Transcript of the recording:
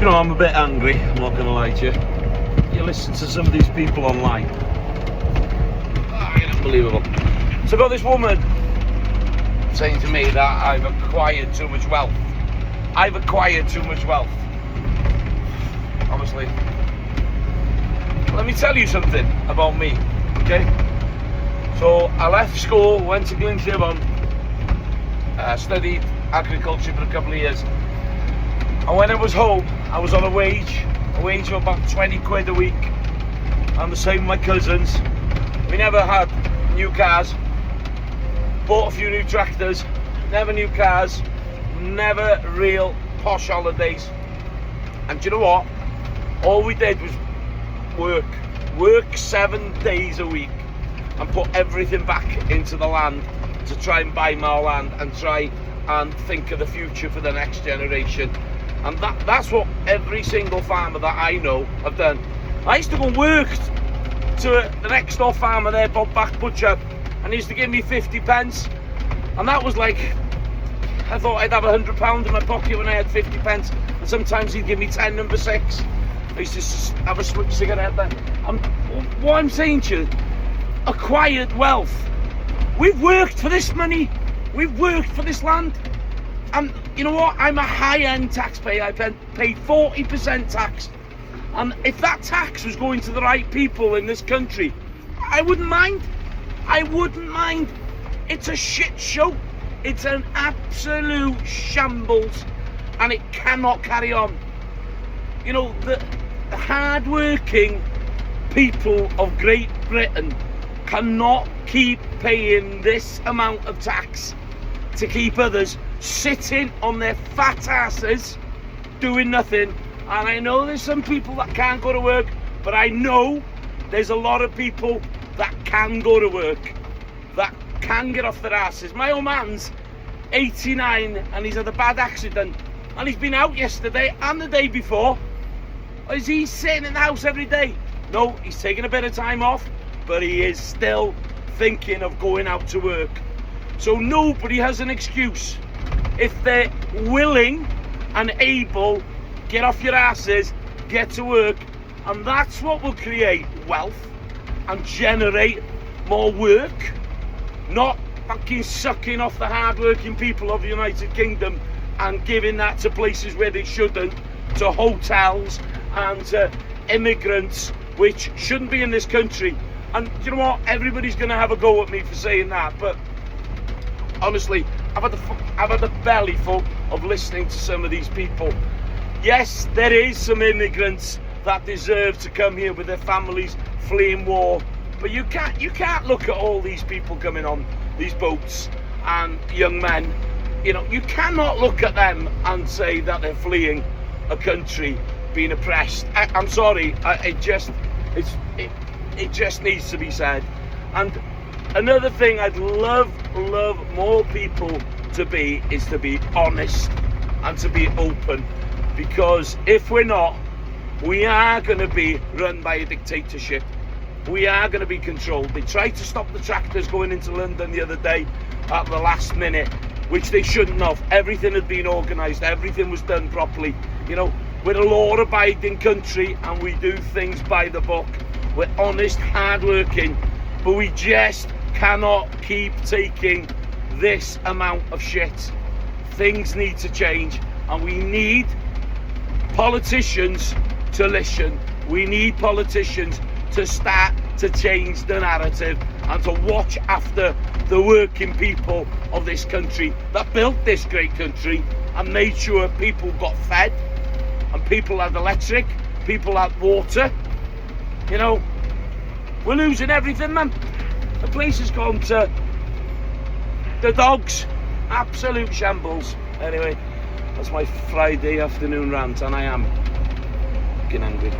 you know, I'm a bit angry, I'm not going to lie to you. You listen to some of these people online. Unbelievable. So I got this woman saying to me that I've acquired too much wealth. I've acquired too much wealth. Honestly. Let me tell you something about me, okay? So I left school, went to Glenshivon, studied agriculture for a couple of years. And when I was home, I was on a wage of about 20 quid a week. I'm the same with my cousins. We never had new cars. Bought a few new tractors. Never new cars. Never real posh holidays. And do you know what? All we did was work 7 days a week and put everything back into the land to try and buy more land and try and think of the future for the next generation. And that's what every single farmer that I know have done. I used to go and work to the next door farmer there, Bob Back Butcher, and he used to give me 50 pence. And that was like, I thought I'd have £100 in my pocket when I had 50 pence. And sometimes he'd give me 10 number 6. I used to have a switch cigarette then. What I'm saying to you, acquired wealth. We've worked for this money. We've worked for this land. And you know what? I'm a high-end taxpayer. I pay 40% tax. And if that tax was going to the right people in this country, I wouldn't mind. I wouldn't mind. It's a shit show. It's an absolute shambles. And it cannot carry on. You know, the hard-working people of Great Britain cannot keep paying this amount of tax to keep others sitting on their fat asses doing nothing. And I know there's some people that can't go to work, but I know there's a lot of people that can go to work, that can get off their asses. My old man's 89 and he's had a bad accident, and he's been out yesterday and the day before. Is he sitting in the house every day? No, he's taking a bit of time off, but he is still thinking of going out to work. So nobody has an excuse. If they're willing and able, get off your asses, get to work, and that's what will create wealth and generate more work, not fucking sucking off the hard-working people of the United Kingdom and giving that to places where they shouldn't, to hotels and to immigrants which shouldn't be in this country. And you know what? Everybody's going to have a go at me for saying that, but honestly, I've had a belly full of listening to some of these people. Yes, there is some immigrants that deserve to come here with their families fleeing war, but you can't look at all these people coming on these boats and young men. You know, you cannot look at them and say that they're fleeing a country being oppressed. I'm sorry, it just needs to be said. And another thing I'd love more people to be is to be honest and to be open, because if we're not, we are going to be run by a dictatorship. We are going to be controlled. They tried to stop the tractors going into London the other day at the last minute, which they shouldn't have. Everything had been organised, everything was done properly. You know, we're a law-abiding country and we do things by the book. We're honest, hard-working, but we just cannot keep taking this amount of shit. Things need to change, and we need politicians to listen. We need politicians to start to change the narrative and to watch after the working people of this country that built this great country and made sure people got fed and people had electric, people had water. You know, we're losing everything, man. The place has gone to the dogs. Absolute shambles. Anyway, that's my Friday afternoon rant, and I am fucking angry.